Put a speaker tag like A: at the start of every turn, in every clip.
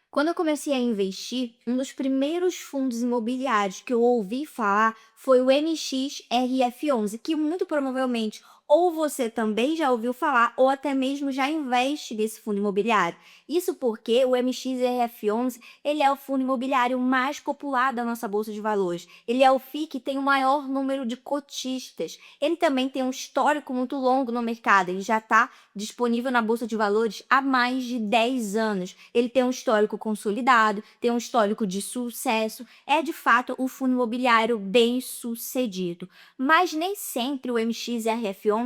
A: Quando eu comecei a investir, um dos primeiros fundos imobiliários que eu ouvi falar foi o MXRF11, que muito provavelmente ou você também já ouviu falar ou até mesmo já investe nesse fundo imobiliário. Isso porque o MXRF11, ele é o fundo imobiliário mais popular da nossa bolsa de valores. Ele é o FII que tem o maior número de cotistas. Ele também tem um histórico muito longo no mercado. Ele já está disponível na bolsa de valores há mais de 10 anos. Ele tem um histórico consolidado, tem um histórico de sucesso, é de fato um fundo imobiliário bem sucedido. Mas nem sempre o MXRF11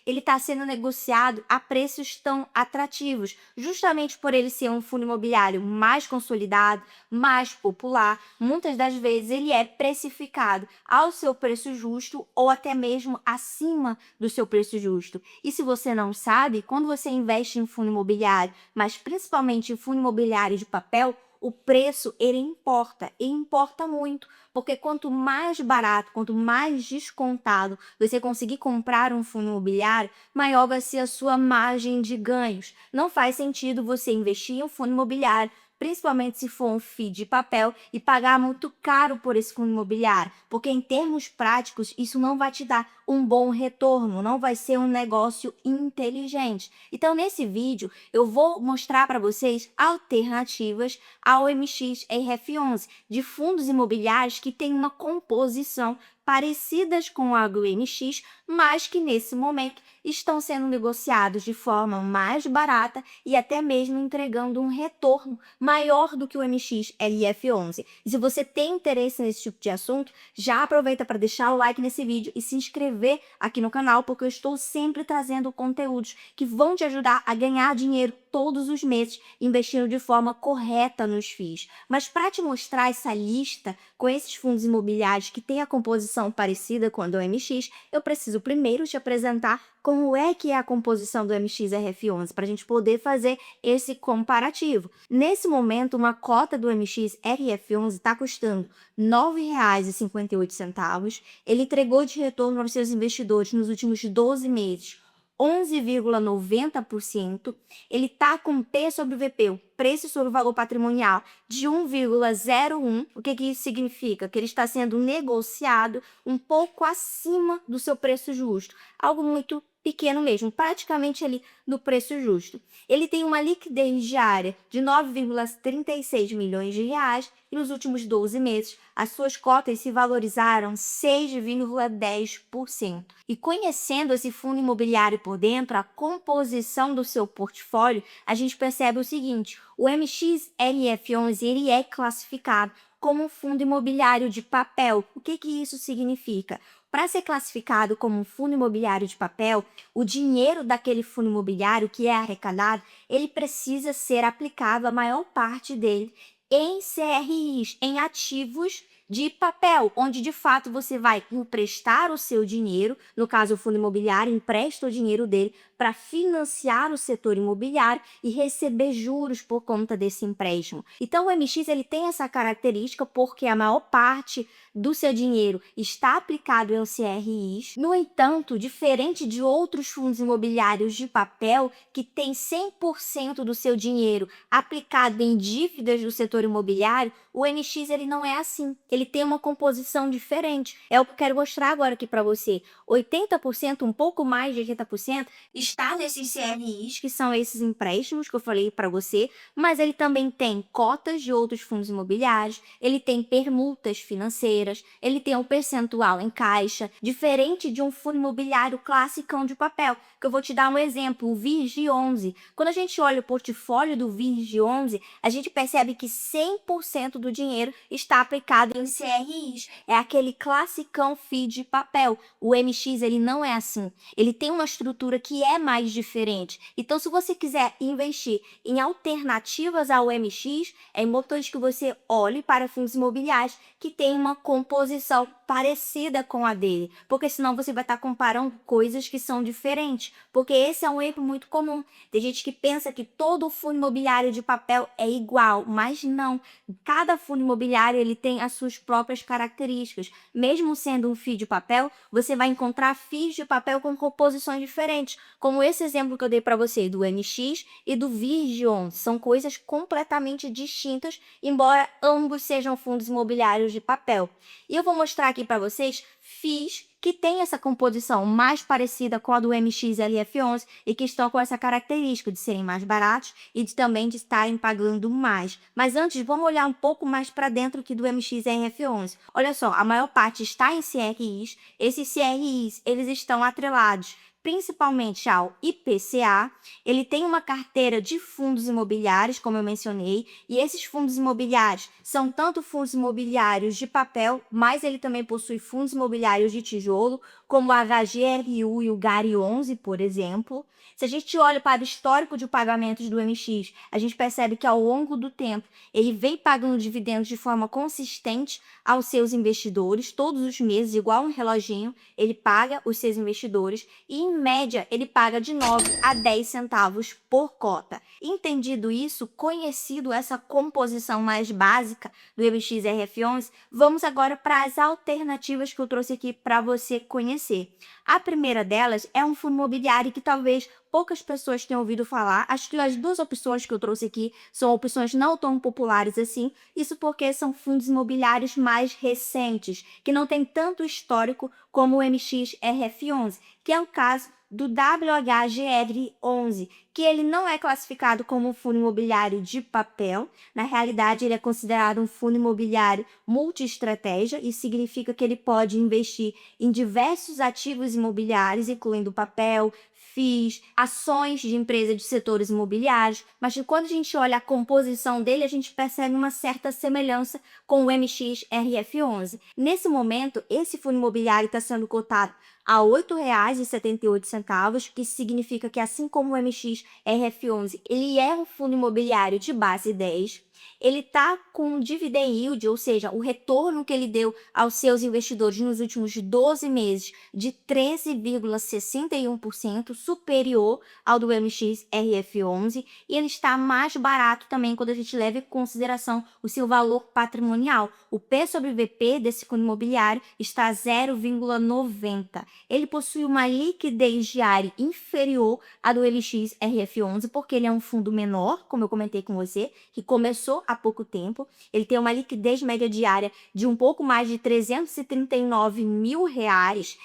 A: ele está sendo negociado a preços tão atrativos, justamente por ele ser um fundo imobiliário mais consolidado, mais popular. Muitas das vezes ele é precificado ao seu preço justo ou até mesmo acima do seu preço justo. E se você não sabe, quando você investe em fundo imobiliário, mas principalmente em fundo imobiliário de papel, o preço ele importa, e importa muito, porque quanto mais barato, quanto mais descontado você conseguir comprar um fundo imobiliário, maior vai ser a sua margem de ganhos. Não faz sentido você investir em um fundo imobiliário, principalmente se for um FII de papel, e pagar muito caro por esse fundo imobiliário, porque em termos práticos isso não vai te dar um bom retorno, não vai ser um negócio inteligente. Então nesse vídeo eu vou mostrar para vocês alternativas ao MXRF11 de fundos imobiliários que têm uma composição parecidas com a do MX, mas que nesse momento estão sendo negociados de forma mais barata e até mesmo entregando um retorno maior do que o MXRF11. E se você tem interesse nesse tipo de assunto, já aproveita para deixar o like nesse vídeo e se inscrever aqui no canal, porque eu estou sempre trazendo conteúdos que vão te ajudar a ganhar dinheiro todos os meses, investindo de forma correta nos FIIs. Mas para te mostrar essa lista com esses fundos imobiliários que têm a composição parecida com a do MX, eu preciso primeiro te apresentar como é que é a composição do MXRF11, para a gente poder fazer esse comparativo. Nesse momento, uma cota do MXRF11 está custando R$ 9,58. Ele entregou de retorno aos seus investidores nos últimos 12 meses 11,90%. Ele está com P sobre VP, o preço sobre o valor patrimonial, de 1,01. O que isso significa? Que ele está sendo negociado um pouco acima do seu preço justo. Algo muito pequeno mesmo, praticamente ali no preço justo. Ele tem uma liquidez diária de 9,36 milhões de reais e nos últimos 12 meses as suas cotas se valorizaram 6,10%. E conhecendo esse fundo imobiliário por dentro, a composição do seu portfólio, a gente percebe o seguinte: o MXRF11 ele é classificado como um fundo imobiliário de papel. O que isso significa? Para ser classificado como um fundo imobiliário de papel, o dinheiro daquele fundo imobiliário que é arrecadado, ele precisa ser aplicado, a maior parte dele, em CRIs, em ativos de papel, onde de fato você vai emprestar o seu dinheiro, no caso o fundo imobiliário empresta o dinheiro dele para financiar o setor imobiliário e receber juros por conta desse empréstimo. Então o MX ele tem essa característica porque a maior parte do seu dinheiro está aplicado em CRIs. No entanto, diferente de outros fundos imobiliários de papel que tem 100% do seu dinheiro aplicado em dívidas do setor imobiliário, o MX ele não é assim. Ele tem uma composição diferente. É o que eu quero mostrar agora aqui para você. 80%, um pouco mais de 80%, está nesses CRIs, que são esses empréstimos que eu falei para você, mas ele também tem cotas de outros fundos imobiliários, ele tem permutas financeiras, ele tem um percentual em caixa, diferente de um fundo imobiliário classicão de papel, que eu vou te dar um exemplo, o VIRG11. Quando a gente olha o portfólio do VIRG11, a gente percebe que 100% do dinheiro está aplicado em CRIs. É aquele classicão FII de papel. O MX ele não é assim. Ele tem uma estrutura que é mais diferente. Então, se você quiser investir em alternativas ao MX, é importante que você olhe para fundos imobiliários que têm uma composição parecida com a dele, porque senão você vai estar comparando coisas que são diferentes, porque esse é um erro muito comum. Tem gente que pensa que todo fundo imobiliário de papel é igual, mas não. Cada fundo imobiliário ele tem as suas próprias características. Mesmo sendo um FII de papel, você vai encontrar FIIs de papel com composições diferentes, como esse exemplo que eu dei para você do MX e do Virgion. São coisas completamente distintas, embora ambos sejam fundos imobiliários de papel. E eu vou mostrar aqui para vocês FIIs que têm essa composição mais parecida com a do MXLF11 e que estão com essa característica de serem mais baratos e também de estarem pagando mais. Mas antes, vamos olhar um pouco mais para dentro aqui do MXRF11. Olha só, a maior parte está em CRIs. Esses CRIs, eles estão atrelados principalmente ao IPCA. Ele tem uma carteira de fundos imobiliários, como eu mencionei, e esses fundos imobiliários são tanto fundos imobiliários de papel, mas ele também possui fundos imobiliários de tijolo, como o HGRU e o GARI11, por exemplo. Se a gente olha para o histórico de pagamentos do MX, a gente percebe que ao longo do tempo ele vem pagando dividendos de forma consistente aos seus investidores, todos os meses, igual um reloginho, ele paga os seus investidores e, em média, ele paga de 9 a 10 centavos por cota. Entendido isso, conhecido essa composição mais básica do MXRF11, vamos agora para as alternativas que eu trouxe aqui para você conhecer. A primeira delas é um fundo imobiliário que talvez poucas pessoas tenham ouvido falar. Acho que as duas opções que eu trouxe aqui são opções não tão populares assim, isso porque são fundos imobiliários mais recentes, que não têm tanto histórico como o MXRF11, que é o caso do WHGR11, que ele não é classificado como um fundo imobiliário de papel. Na realidade, ele é considerado um fundo imobiliário multi-estratégia, e significa que ele pode investir em diversos ativos imobiliários, incluindo papel, FIIs, ações de empresas de setores imobiliários, mas que quando a gente olha a composição dele, a gente percebe uma certa semelhança com o MXRF11. Nesse momento, esse fundo imobiliário está sendo cotado a R$ 8,78, que significa que, assim como o MXRF11, ele é um fundo imobiliário de base 10, ele está com um dividend yield, ou seja, o retorno que ele deu aos seus investidores nos últimos 12 meses de 13,61%, superior ao do MXRF11, e ele está mais barato também quando a gente leva em consideração o seu valor patrimonial. O P sobre VP desse fundo imobiliário está a 0,90. Ele possui uma liquidez diária inferior à do MXRF11, porque ele é um fundo menor, como eu comentei com você, que começou há pouco tempo. Ele tem uma liquidez média diária de um pouco mais de R$ 339 mil,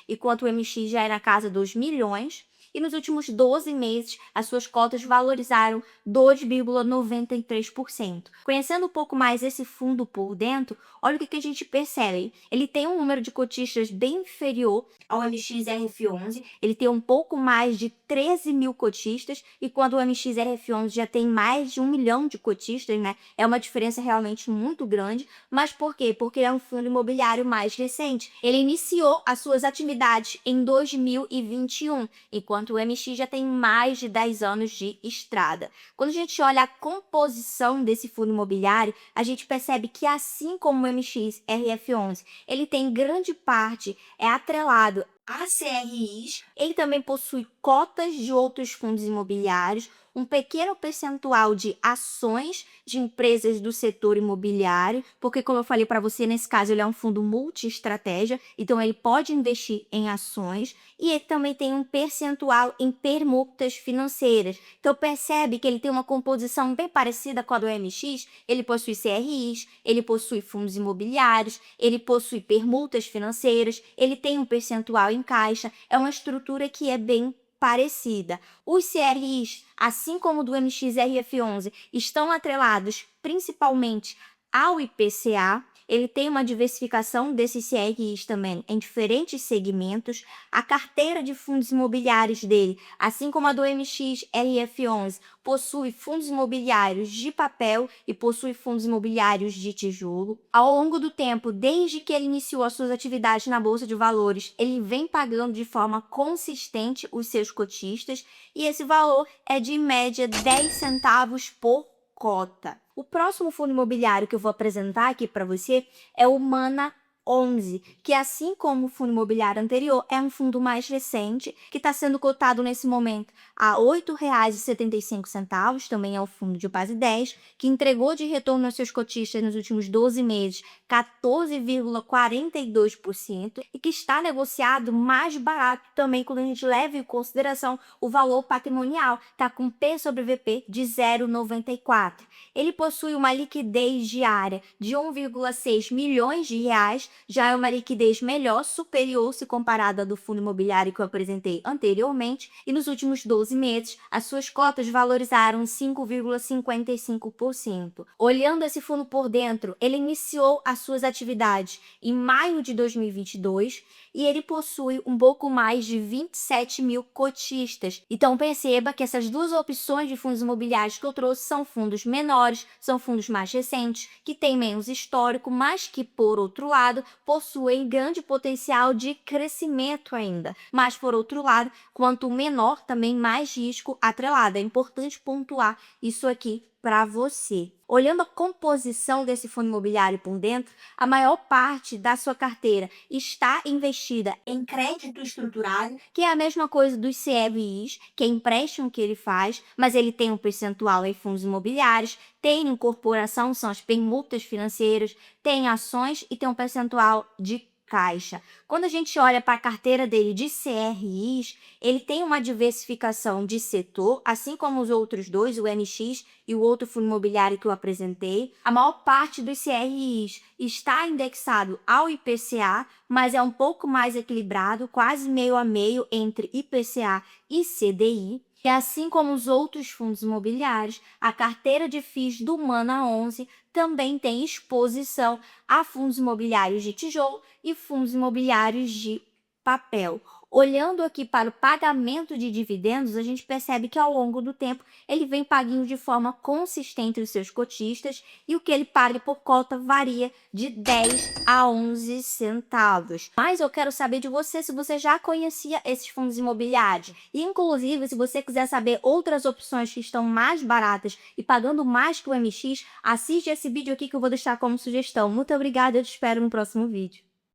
A: enquanto o MX já é na casa dos milhões. E nos últimos 12 meses, as suas cotas valorizaram 2,93%. Conhecendo um pouco mais esse fundo por dentro, olha o que a gente percebe. Ele tem um número de cotistas bem inferior ao MXRF11, ele tem um pouco mais de 13 mil cotistas, e quando o MXRF11 já tem mais de 1 milhão de cotistas, né? É uma diferença realmente muito grande. Mas por quê? Porque é um fundo imobiliário mais recente. Ele iniciou as suas atividades em 2021, enquanto o MX já tem mais de 10 anos de estrada. Quando a gente olha a composição desse fundo imobiliário, a gente percebe que, assim como o MXRF11, ele tem grande parte atrelado a CRIs, ele também possui cotas de outros fundos imobiliários, um pequeno percentual de ações de empresas do setor imobiliário, porque, como eu falei para você, nesse caso ele é um fundo multi-estratégia, então ele pode investir em ações, e ele também tem um percentual em permutas financeiras. Então percebe que ele tem uma composição bem parecida com a do MX. Ele possui CRIs, ele possui fundos imobiliários, ele possui permutas financeiras, ele tem um percentual em caixa, é uma estrutura que é bem parecida. Os CRIs, assim como o do MXRF11, estão atrelados principalmente ao IPCA. Ele tem uma diversificação desses CRIs também em diferentes segmentos. A carteira de fundos imobiliários dele, assim como a do MXRF11, possui fundos imobiliários de papel e possui fundos imobiliários de tijolo. Ao longo do tempo, desde que ele iniciou as suas atividades na Bolsa de Valores, ele vem pagando de forma consistente os seus cotistas, e esse valor é de, em média, 10 centavos por cota. O próximo fundo imobiliário que eu vou apresentar aqui para você é o Mana 11, que assim como o fundo imobiliário anterior, é um fundo mais recente, que está sendo cotado nesse momento a R$ 8,75, também é o fundo de base 10, que entregou de retorno aos seus cotistas nos últimos 12 meses 14,42% e que está negociado mais barato também quando a gente leva em consideração o valor patrimonial, está com P sobre VP de 0,94. Ele possui uma liquidez diária de 1,6 milhões de reais, já é uma liquidez melhor, superior se comparada à do fundo imobiliário que eu apresentei anteriormente, e nos últimos 12 meses, as suas cotas valorizaram 5,55%. Olhando esse fundo por dentro, ele iniciou as suas atividades em maio de 2022 e ele possui um pouco mais de 27 mil cotistas. Então perceba que essas duas opções de fundos imobiliários que eu trouxe são fundos menores, são fundos mais recentes, que têm menos histórico, mas que, por outro lado, possuem grande potencial de crescimento ainda. Mas, por outro lado, quanto menor, também mais risco atrelado. É importante pontuar isso aqui para você. Olhando a composição desse fundo imobiliário por dentro, a maior parte da sua carteira está investida em crédito estruturado, que é a mesma coisa dos CRIs, que é empréstimo que ele faz, mas ele tem um percentual em fundos imobiliários, tem incorporação, são as permutas financeiras, tem ações e tem um percentual de caixa. Quando a gente olha para a carteira dele de CRIs, ele tem uma diversificação de setor, assim como os outros dois, o MX e o outro fundo imobiliário que eu apresentei. A maior parte dos CRIs está indexado ao IPCA, mas é um pouco mais equilibrado, quase meio a meio entre IPCA e CDI. E assim como os outros fundos imobiliários, a carteira de FIIs do Mana 11 também tem exposição a fundos imobiliários de tijolo e fundos imobiliários de papel. Olhando aqui para o pagamento de dividendos, a gente percebe que ao longo do tempo ele vem pagando de forma consistente os seus cotistas e o que ele paga por cota varia de 10 a 11 centavos. Mas eu quero saber de você se você já conhecia esses fundos imobiliários. E inclusive, se você quiser saber outras opções que estão mais baratas e pagando mais que o MX, assiste esse vídeo aqui que eu vou deixar como sugestão. Muito obrigada, eu te espero no próximo vídeo.